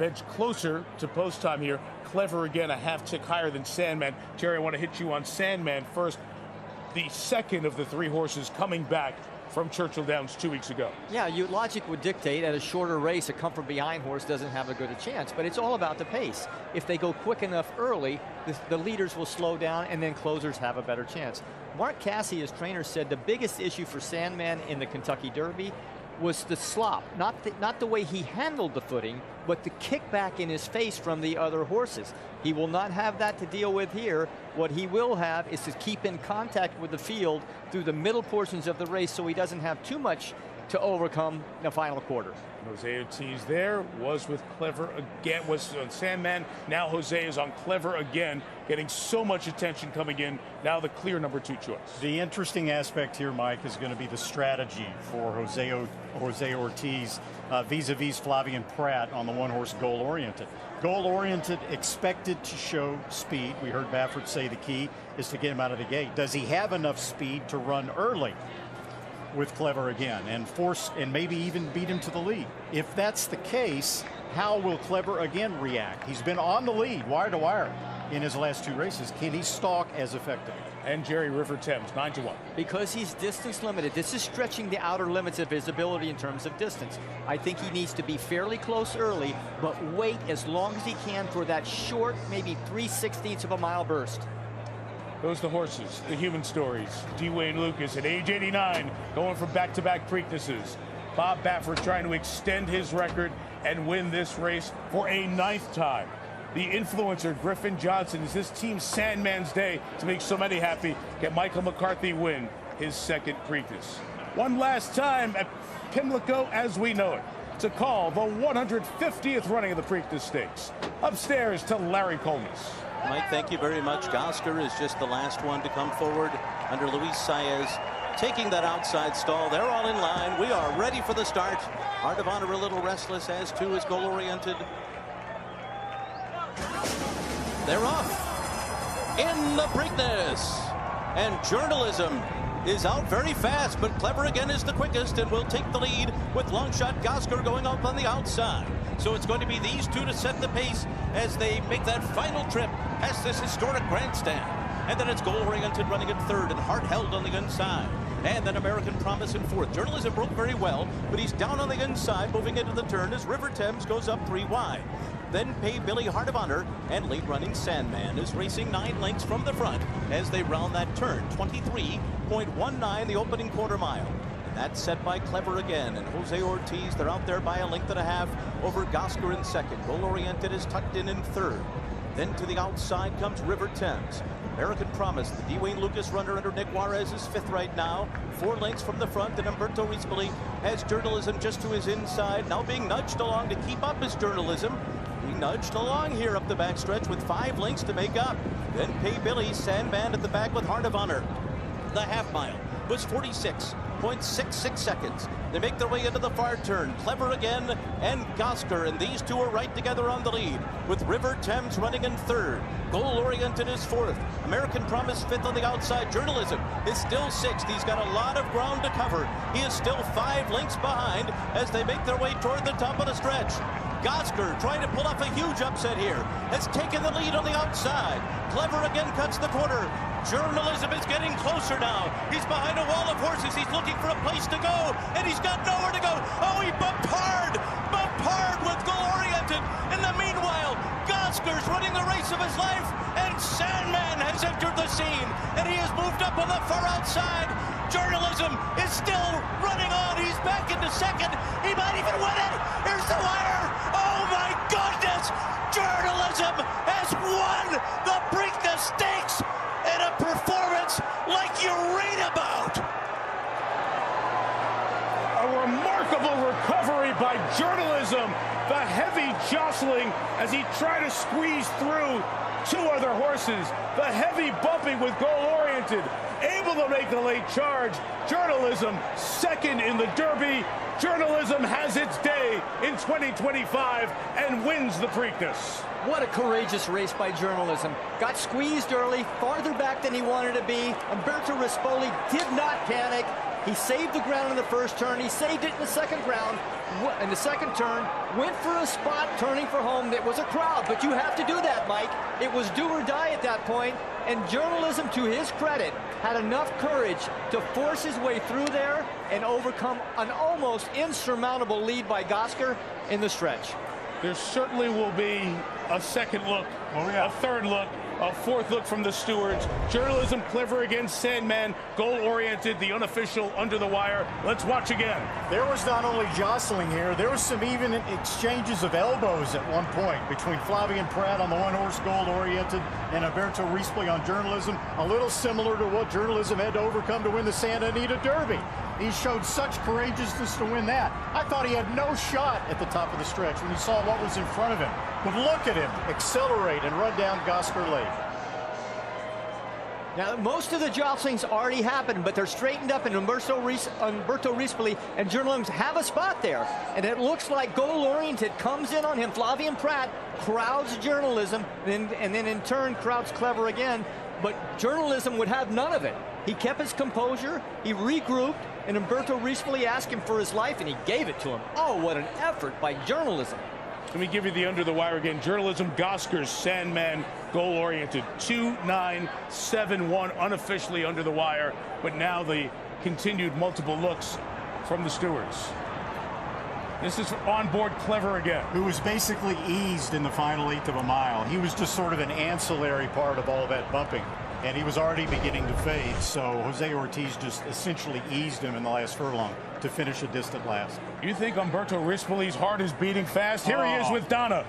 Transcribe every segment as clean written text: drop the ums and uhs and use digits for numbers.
Edge closer to post time here. Clever again, a half tick higher than Sandman. Jerry, I want to hit you on Sandman first. The second of the three horses coming back from Churchill Downs 2 weeks ago. Yeah, logic would dictate at a shorter race, a come from behind horse doesn't have a good chance, but it's all about the pace. If they go quick enough early, the leaders will slow down and then closers have a better chance. Mark Casse, as trainer, said the biggest issue for Sandman in the Kentucky Derby was the slop, not the way he handled the footing, but the kickback in his face from the other horses. He will not have that to deal with here. What he will have is to keep in contact with the field through the middle portions of the race so he doesn't have too much to overcome the final quarter. Jose Ortiz there was with Clever again, was on Sandman. Now Jose is on Clever again, getting so much attention coming in. Now the clear number 2 choice. The interesting aspect here, Mike, is going to be the strategy for Jose Ortiz vis-a-vis Flavien Prat on the one-horse goal-oriented. Goal-oriented, expected to show speed. We heard Baffert say the key is to get him out of the gate. Does he have enough speed to run early with Clever again and force and maybe even beat him to the lead? If that's the case, how will Clever again react? He's been on the lead wire to wire in his last 2 races. Can he stalk as effectively? And Jerry, River Thames 9-1. Because he's distance limited. This is stretching the outer limits of his ability in terms of distance. I think he needs to be fairly close early, but wait as long as he can for that short, maybe 3/16 of a mile burst. Those the horses, the human stories. Dwayne Lukas at age 89, going for back-to-back Preaknesses. Bob Baffert trying to extend his record and win this race for a 9th time. The influencer, Griffin Johnson, is this team Sandman's day to make so many happy. Can Michael McCarthy win his 2nd Preakness? One last time at Pimlico as we know it, to call the 150th running of the Preakness Stakes. Upstairs to Larry Colmus. Mike, thank you very much. Gasker is just the last one to come forward under Luis Saez, taking that outside stall. They're all in line. We are ready for the start. Heart of Honor a little restless, as too is goal-oriented. They're off in the Preakness. And Journalism is out very fast, but Clever again is the quickest and will take the lead with Longshot Gasker going up on the outside. So it's going to be these two to set the pace as they make that final trip past this historic grandstand. And then it's goal-oriented running in 3rd and Hart held on the inside. And then American Promise in 4th. Journalism broke very well, but he's down on the inside moving into the turn as River Thames goes up 3 wide. Then Pay Billy Heart of Honor and late running Sandman is racing 9 lengths from the front as they round that turn. 23.19 the opening quarter mile. That's set by Clever again, and Jose Ortiz, they're out there by 1.5 lengths over Gasker in 2nd. Goal-oriented is tucked in 3rd. Then to the outside comes River Thames. American Promise, the Dwayne Lukas runner under Nick Juarez, is 5th right now. 4 lengths from the front, and Umberto Rispoli has Journalism just to his inside, now being nudged along to keep up his Journalism. He nudged along here up the backstretch with 5 lengths to make up. Then Pay Billy, Sandman at the back with Heart of Honor. The half mile was 46.66 seconds. They make their way into the far turn. Clever again and Gasker, and these two are right together on the lead with River Thames running in 3rd. Goal-oriented is 4th. American Promise 5th on the outside. Journalism is still 6th. He's got a lot of ground to cover. He is still 5 lengths behind as they make their way toward the top of the stretch. Gasker, trying to pull off a huge upset here, has taken the lead on the outside. Clever again cuts the corner. Journalism is getting closer now. He's behind a wall of horses. He's looking for a place to go, and he's got nowhere to go. Oh, he bumped hard with goal-oriented. In the meanwhile, Gasker's running the race of his life, and Sandman has entered the scene, and he has moved up on the far outside. Journalism is still running on. He's back into 2nd. He might even win it. Here's the wire. Oh, my goodness. Journalism has won the Preakness Stakes in a performance like you read about. A remarkable recovery by Journalism. The heavy jostling as he tried to squeeze through 2 other horses. The heavy bumping with goal-oriented. Able to make the late charge. Journalism 2nd in the Derby. Journalism has its day in 2025 and wins the Preakness. What a courageous race by Journalism. Got squeezed early, farther back than he wanted to be. Umberto Rispoli did not panic. He saved the ground in the first turn. He saved it in the second round. In the second turn, went for a spot, turning for home. It was a crowd, but you have to do that, Mike. It was do or die at that point, and Journalism, to his credit, had enough courage to force his way through there and overcome an almost insurmountable lead by Gasker in the stretch. There certainly will be a second look, a third look, a fourth look from the stewards. Journalism clever against Sandman, goal-oriented, the unofficial under the wire. Let's watch again. There was not only jostling here, there was some even exchanges of elbows at one point between Flavien Prat on the one-horse goal-oriented and Umberto Rispoli on Journalism, a little similar to what Journalism had to overcome to win the Santa Anita Derby. He showed such courageousness to win that. I thought he had no shot at the top of the stretch when he saw what was in front of him. But look at him accelerate and run down Gasker Lake. Now, most of the jostlings already happened, but they're straightened up, and Umberto Rispoli and Journalism have a spot there. And it looks like goal-oriented comes in on him. Flavien Prat crowds Journalism, and then in turn crowds Clever again. But Journalism would have none of it. He kept his composure, he regrouped, and Umberto Rispoli asked him for his life, and he gave it to him. Oh, what an effort by Journalism. Let me give you the under the wire again. Journalism, Gaskers, Sandman, goal-oriented. 2-9-7-1, unofficially under the wire, but now the continued multiple looks from the stewards. This is on board Clever again, who was basically eased in the final 1/8 of a mile. He was just sort of an ancillary part of all that bumping, and he was already beginning to fade. So Jose Ortiz just essentially eased him in the last furlong to finish a distant last. You think Umberto Rispoli's heart is beating fast? Here he is with Donna.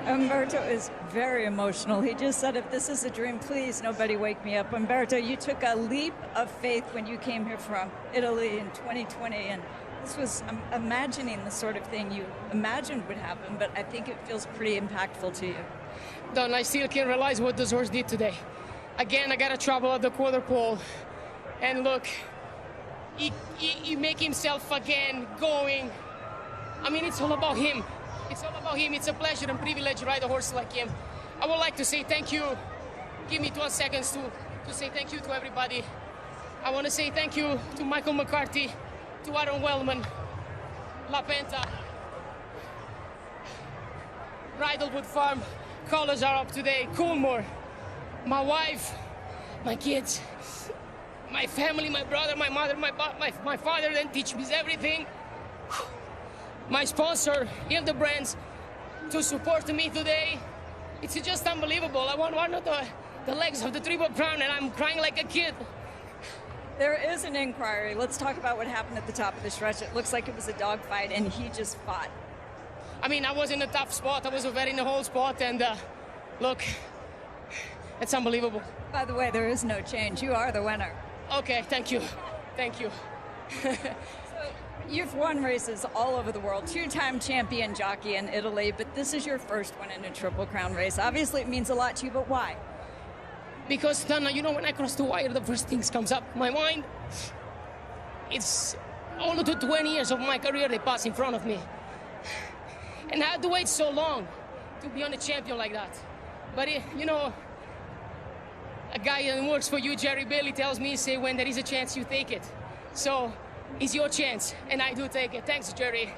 Umberto is very emotional. He just said, if this is a dream, please, nobody wake me up. Umberto, you took a leap of faith when you came here from Italy in 2020, and this was imagining the sort of thing you imagined would happen, but I think it feels pretty impactful to you. Don, I still can't realize what this horse did today. Again, I got to travel at the quarter pole, and look, he make himself again going. I mean, it's all about him. It's all about him. It's a pleasure and privilege to ride a horse like him. I would like to say thank you. Give me 12 seconds to say thank you to everybody. I want to say thank you to Michael McCarthy, to Aaron Wellman, La Penta, Bridlewood Farm, colors are up today, Coolmore, my wife, my kids, my family, my brother, my mother, my father didn't teach me everything. My sponsor, Hildebrands, to support me today. It's just unbelievable. I won one of the legs of the Triple Crown and I'm crying like a kid. There is an inquiry. Let's talk about what happened at the top of the stretch. It looks like it was a dogfight, and he just fought. I mean, I was in a tough spot. I was very in the whole spot, and look, it's unbelievable. By the way, there is no change. You are the winner. Okay, thank you. Thank you. So, you've won races all over the world, two-time champion jockey in Italy, but this is your first one in a Triple Crown race. Obviously, it means a lot to you, but why? Because, Dana, you know, when I cross the wire, the first things comes up. My mind, it's all of the 20 years of my career they pass in front of me. And I had to wait so long to be on a champion like that. But, you know, a guy that works for you, Jerry Bailey, tells me, say, when there is a chance, you take it. So, it's your chance, and I do take it. Thanks, Jerry.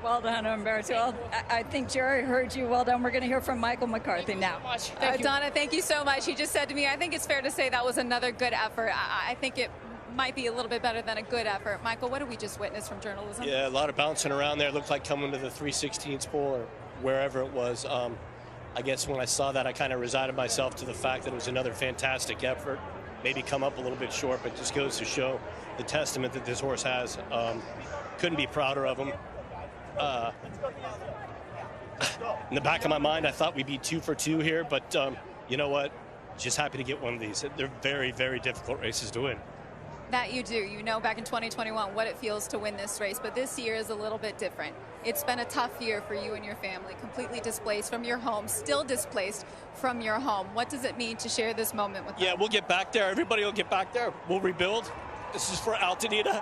Well done, Umberto. I think Jerry heard you. Well done. We're going to hear from Michael McCarthy now. Thank you. Donna, thank you so much. He just said to me, I think it's fair to say that was another good effort. I think it might be a little bit better than a good effort. Michael, what did we just witness from Journalism? Yeah, a lot of bouncing around there. It looked like coming to the 3/16 pole or wherever it was. I guess when I saw that, I kind of resigned myself to the fact that it was another fantastic effort. Maybe come up a little bit short, but just goes to show the testament that this horse has. Couldn't be prouder of him. In the back of my mind, I thought we'd be 2 for 2 here, but you know what? Just happy to get one of these. They're very, very difficult races to win. That you do. You know back in 2021 what it feels to win this race, but this year is a little bit different. It's been a tough year for you and your family, completely displaced from your home, still displaced from your home. What does it mean to share this moment with them? Yeah, we'll get back there. Everybody will get back there. We'll rebuild. This is for Altanita.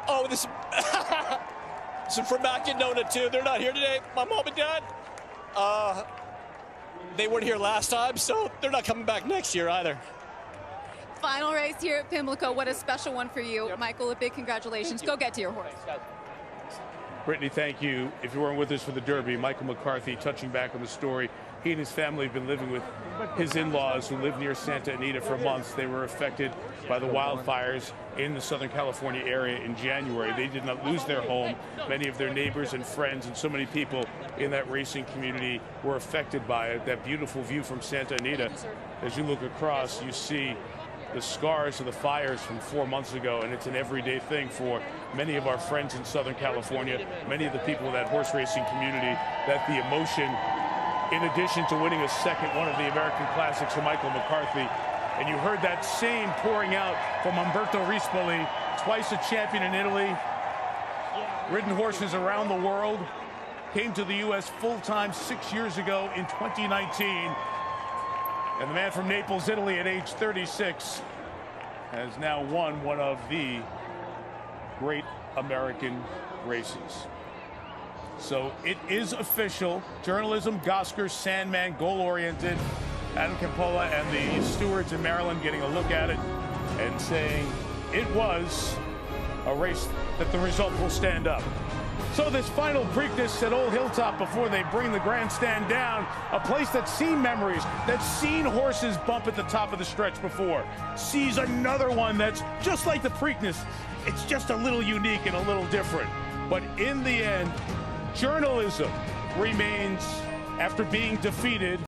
Oh, this is for Mac and Nona, too. They're not here today. My mom and dad, they weren't here last time, so they're not coming back next year either. final race here at Pimlico. What a special one for you. Yep. Michael, a big congratulations. Go get to your horse. Brittany, thank you. If you weren't with us for the Derby, Michael McCarthy touching back on the story. He and his family have been living with his in-laws who live near Santa Anita for months. They were affected by the wildfires in the Southern California area in January. They did not lose their home. Many of their neighbors and friends and so many people in that racing community were affected by it. That beautiful view from Santa Anita, as you look across, you see the scars of the fires from 4 months ago, and it's an everyday thing for many of our friends in Southern California, many of the people in that horse racing community, that the emotion, in addition to winning a second one of the American Classics for Michael McCarthy. And you heard that same pouring out from Umberto Rispoli, twice a champion in Italy, ridden horses around the world, came to the U.S. full-time 6 years ago in 2019. And the man from Naples, Italy, at age 36, has now won one of the great American races. So it is official. Journalism, Gosker, Sandman, goal-oriented. Adam Campola and the stewards in Maryland getting a look at it and saying it was a race that the result will stand up. So this final Preakness at Old Hilltop before they bring the grandstand down, a place that's seen memories, that's seen horses bump at the top of the stretch before, sees another one that's just like the Preakness. It's just a little unique and a little different. But in the end, journalism remains, after being defeated,